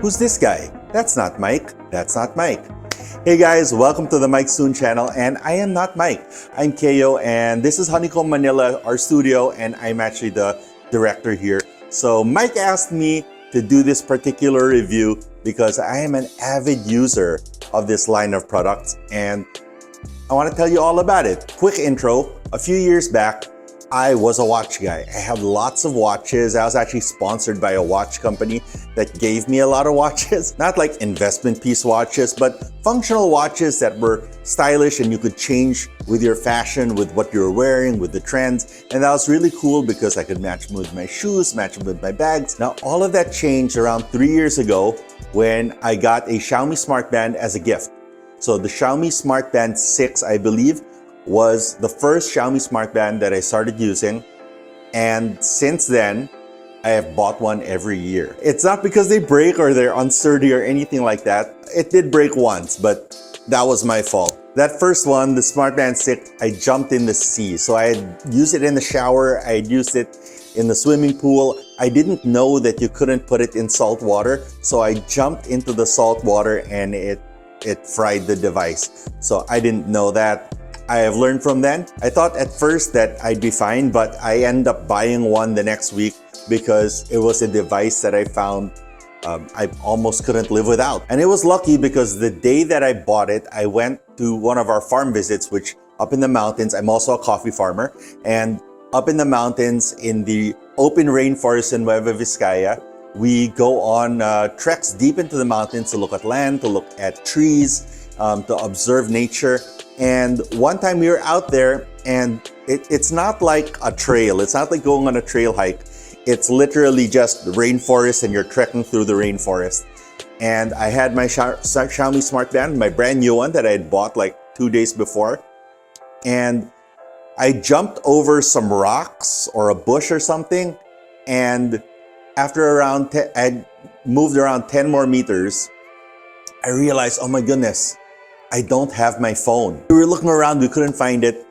Who's this guy? That's not Myke. That's not Myke. Hey guys, welcome to the Myke Soon channel, and I am not Myke. I'm Kayo, and this is Honeycomb Manila, our studio, and I'm actually the director here. So Myke asked me to do this particular review because I am an avid user of this line of products, and I want to tell you all about it. Quick intro, a few years back, I was a watch guy. I had lots of watches. I was actually sponsored by a watch company that gave me a lot of watches. Not like investment piece watches, but functional watches that were stylish and you could change with your fashion, with what you're wearing, with the trends. And that was really cool because I could match them with my shoes, match them with my bags. Now, all of that changed around 3 years ago when I got a Xiaomi Smart Band as a gift. So the Xiaomi Smart Band 6, I believe, was the first Xiaomi Smart Band that I started using. And since then, I have bought one every year. It's not because they break or they're unsturdy or anything like that. It did break once, but that was my fault. That first one, the Smart Band 6, I jumped in the sea. So I had used it in the shower, I had used it in the swimming pool. I didn't know that you couldn't put it in salt water. So I jumped into the salt water and it fried the device. So I didn't know that. I have learned from then. I thought at first that I'd be fine, but I ended up buying one the next week because it was a device that I found I almost couldn't live without. And it was lucky because the day that I bought it, I went to one of our farm visits, which up in the mountains, I'm also a coffee farmer, and up in the mountains in the open rainforest in Nueva Vizcaya, we go on treks deep into the mountains to look at land, to look at trees, to observe nature. And one time we were out there and it's not like a trail. It's not like going on a trail hike. It's literally just rainforest and you're trekking through the rainforest. And I had my Xiaomi Smart Band, my brand new one that I had bought like 2 days before. And I jumped over some rocks or a bush or something. And after I moved around 10 more meters, I realized, oh my goodness, I don't have my phone. We were looking around, we couldn't find it.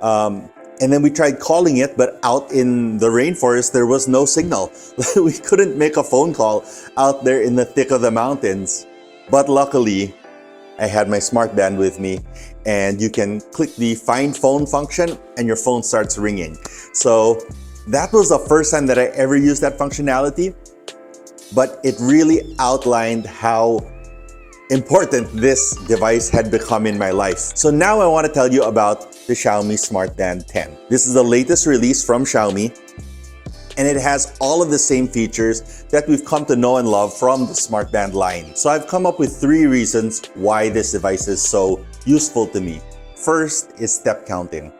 And then we tried calling it, but out in the rainforest, there was no signal. We couldn't make a phone call out there in the thick of the mountains. But luckily, I had my Smart Band with me, and you can click the Find Phone function and your phone starts ringing. So that was the first time that I ever used that functionality, but it really outlined how important this device had become in my life. So now I want to tell you about the Xiaomi Smart Band 10. This is the latest release from Xiaomi, and it has all of the same features that we've come to know and love from the Smart Band line. So I've come up with 3 reasons why this device is so useful to me. First is step counting.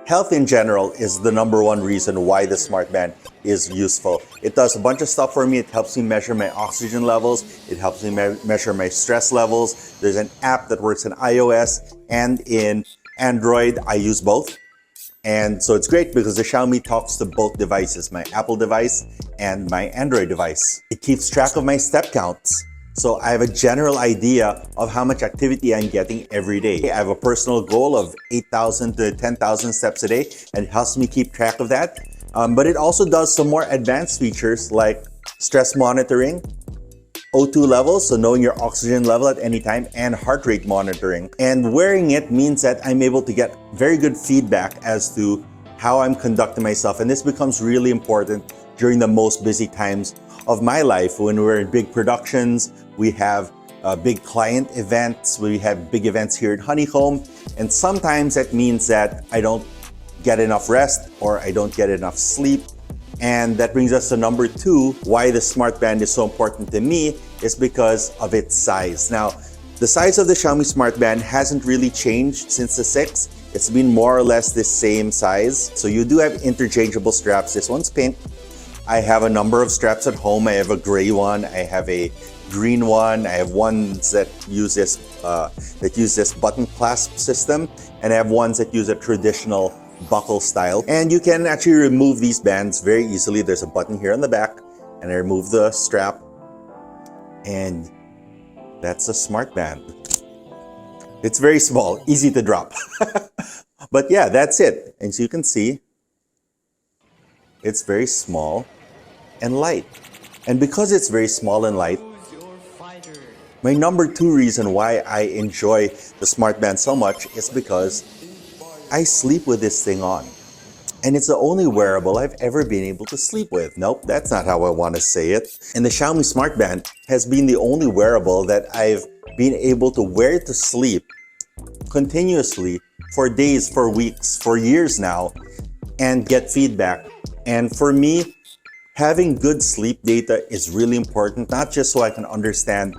Health in general is the #1 reason why the Smart Band is useful. It does a bunch of stuff for me. It helps me measure my oxygen levels. It helps me measure my stress levels. There's an app that works in iOS and in Android. I use both. And so it's great because the Xiaomi talks to both devices, my Apple device and my Android device. It keeps track of my step counts. So I have a general idea of how much activity I'm getting every day. I have a personal goal of 8,000 to 10,000 steps a day, and it helps me keep track of that. But it also does some more advanced features like stress monitoring, O2 levels, so knowing your oxygen level at any time, and heart rate monitoring. And wearing it means that I'm able to get very good feedback as to how I'm conducting myself. And this becomes really important during the most busy times of my life. When we're in big productions, we have big client events, we have big events here at Honeycomb, and sometimes that means that I don't get enough rest or I don't get enough sleep. And that brings us to #2, why the Smart Band is so important to me is because of its size. Now, the size of the Xiaomi Smart Band hasn't really changed since the 6. It's been more or less the same size. So you do have interchangeable straps. This one's pink. I have a number of straps at home. I have a gray one, I have a green one, I have ones that use this button clasp system, and I have ones that use a traditional buckle style. And you can actually remove these bands very easily. There's a button here on the back, and I remove the strap, and that's a Smart Band. It's very small, easy to drop. But yeah, that's it. And so you can see, it's very small and light. And because it's very small and light, My number two reason why I enjoy the Smart Band so much is because I sleep with this thing on. And it's the only wearable I've ever been able to sleep with. Nope, that's not how I want to say it. And the Xiaomi Smart Band has been the only wearable that I've been able to wear to sleep continuously for days, for weeks, for years now, and get feedback. And for me, having good sleep data is really important, not just so I can understand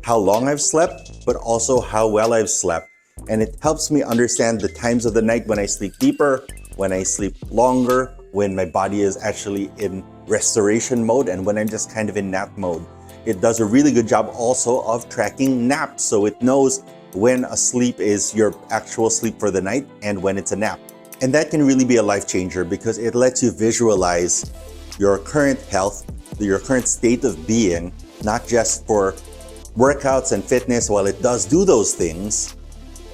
how long I've slept, but also how well I've slept. And it helps me understand the times of the night when I sleep deeper, when I sleep longer, when my body is actually in restoration mode, and when I'm just kind of in nap mode. It does a really good job also of tracking naps, so it knows when a sleep is your actual sleep for the night and when it's a nap. And that can really be a life changer because it lets you visualize your current health, your current state of being, not just for workouts and fitness. While it does do those things,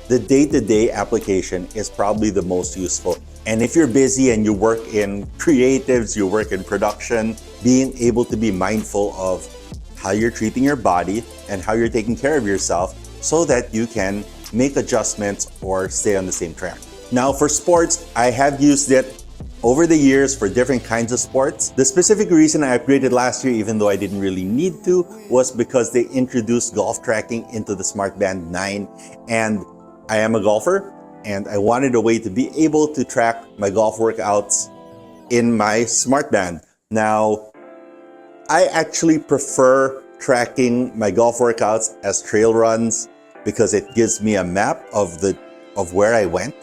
the day-to-day application is probably the most useful. And if you're busy and you work in creatives, you work in production, being able to be mindful of how you're treating your body and how you're taking care of yourself so that you can make adjustments or stay on the same track. Now for sports, I have used it over the years for different kinds of sports. The specific reason I upgraded last year, even though I didn't really need to, was because they introduced golf tracking into the Smart Band 9. And I am a golfer, and I wanted a way to be able to track my golf workouts in my Smart Band. Now, I actually prefer tracking my golf workouts as trail runs because it gives me a map of where I went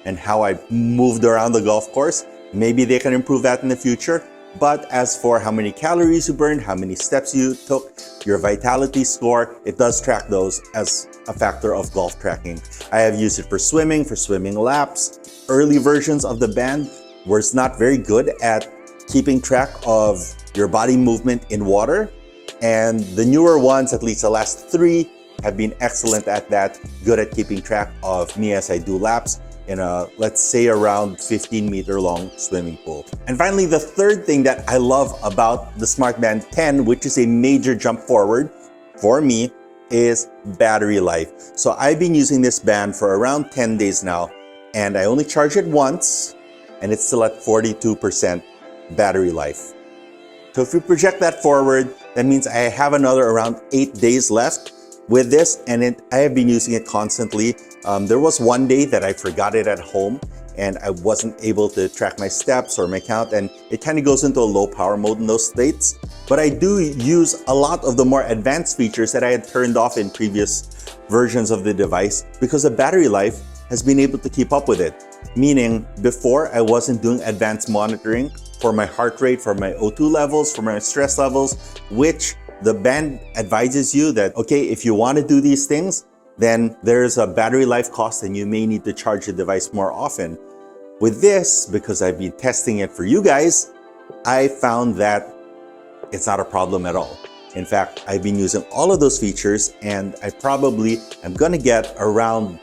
and how I moved around the golf course. Maybe they can improve that in the future. But as for how many calories you burned, how many steps you took, your vitality score, it does track those as a factor of golf tracking. I have used it for swimming laps. Early versions of the band was not very good at keeping track of your body movement in water. And the newer ones, at least the last 3, have been excellent at that, good at keeping track of me as I do laps in a, let's say, around 15-meter long swimming pool. And finally, the third thing that I love about the Smart Band 10, which is a major jump forward for me, is battery life. So I've been using this band for around 10 days now, and I only charge it once, and it's still at 42% battery life. So if we project that forward, that means I have another around 8 days left with this, and I have been using it constantly. There was one day that I forgot it at home and I wasn't able to track my steps or my count, and it kind of goes into a low power mode in those states. But I do use a lot of the more advanced features that I had turned off in previous versions of the device because the battery life has been able to keep up with it. Meaning, before I wasn't doing advanced monitoring for my heart rate, for my O2 levels, for my stress levels, which the band advises you that, okay, if you want to do these things, then there's a battery life cost and you may need to charge the device more often. With this, because I've been testing it for you guys, I found that it's not a problem at all. In fact, I've been using all of those features and I probably am gonna get around,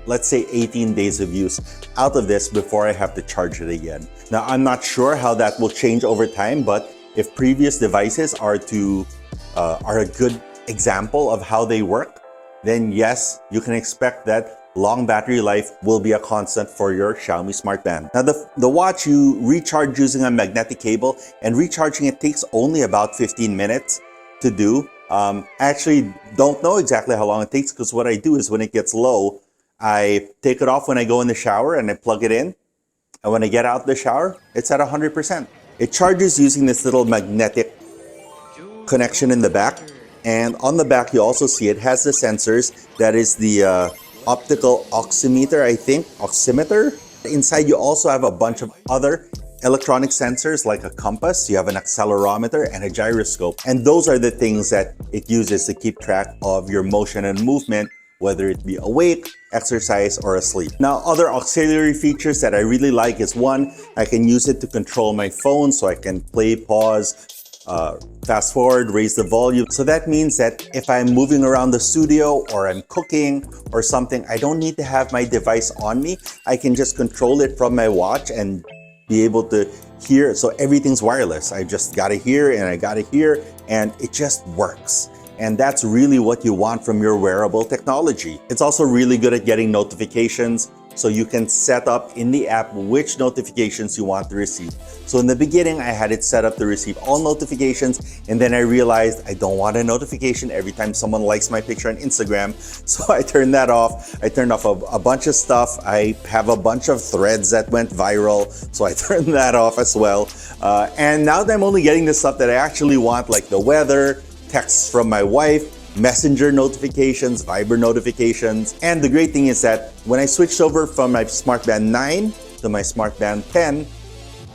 let's say, 18 days of use out of this before I have to charge it again. Now, I'm not sure how that will change over time, but if previous devices are a good example of how they work, then yes, you can expect that long battery life will be a constant for your Xiaomi Smart Band. Now, the watch you recharge using a magnetic cable, and recharging it takes only about 15 minutes to do. I actually don't know exactly how long it takes because what I do is when it gets low, I take it off when I go in the shower and I plug it in. And when I get out of the shower, it's at 100%. It charges using this little magnetic connection in the back. And on the back, you also see it has the sensors. That is the optical oximeter, I think, oximeter. Inside, you also have a bunch of other electronic sensors like a compass, you have an accelerometer and a gyroscope. And those are the things that it uses to keep track of your motion and movement, whether it be awake, exercise, or asleep. Now, other auxiliary features that I really like is one, I can use it to control my phone, so I can play, pause, fast forward, raise the volume. So that means that if I'm moving around the studio or I'm cooking or something, I don't need to have my device on me. I can just control it from my watch and be able to hear. So everything's wireless. I just got to hear and I got to hear, and it just works. And that's really what you want from your wearable technology. It's also really good at getting notifications, so you can set up in the app which notifications you want to receive. So in the beginning, I had it set up to receive all notifications, and then I realized I don't want a notification every time someone likes my picture on Instagram. So I turned that off. I turned off a bunch of stuff. I have a bunch of threads that went viral, so I turned that off as well. And now that I'm only getting the stuff that I actually want, like the weather, texts from my wife, Messenger notifications, Viber notifications. And the great thing is that when I switched over from my Smart Band 9 to my Smart Band 10,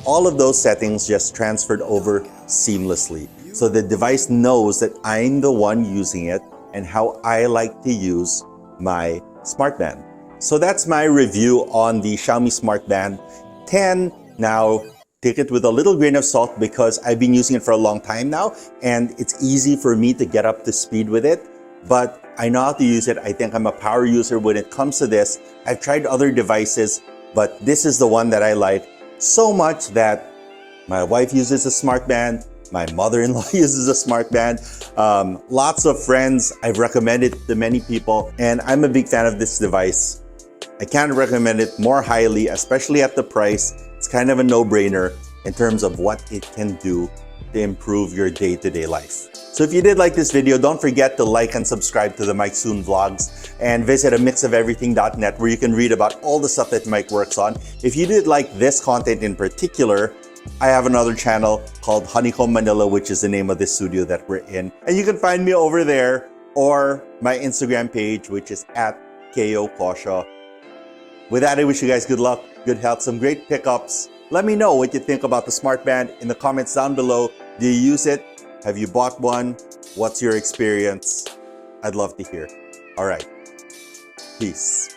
all of those settings just transferred over seamlessly. So the device knows that I'm the one using it and how I like to use my Smart Band. So that's my review on the Xiaomi Smart Band 10. Now, take it with a little grain of salt because I've been using it for a long time now and it's easy for me to get up to speed with it, but I know how to use it. I think I'm a power user when it comes to this. I've tried other devices, but this is the one that I like so much that my wife uses a Smart Band, my mother-in-law uses a Smart Band, lots of friends, I've recommended it to many people, and I'm a big fan of this device. I can't recommend it more highly, especially at the price. It's kind of a no-brainer in terms of what it can do to improve your day-to-day life. So if you did like this video, don't forget to like and subscribe to the Myke Soon Vlogs and visit amixofeverything.net where you can read about all the stuff that Myke works on. If you did like this content in particular, I have another channel called Honeycomb Manila, which is the name of this studio that we're in. And you can find me over there or my Instagram page, which is @Kayo. With that, I wish you guys good luck, good health, some great pickups. Let me know what you think about the Smart Band in the comments down below. Do you use it? Have you bought one? What's your experience? I'd love to hear. All right. Peace.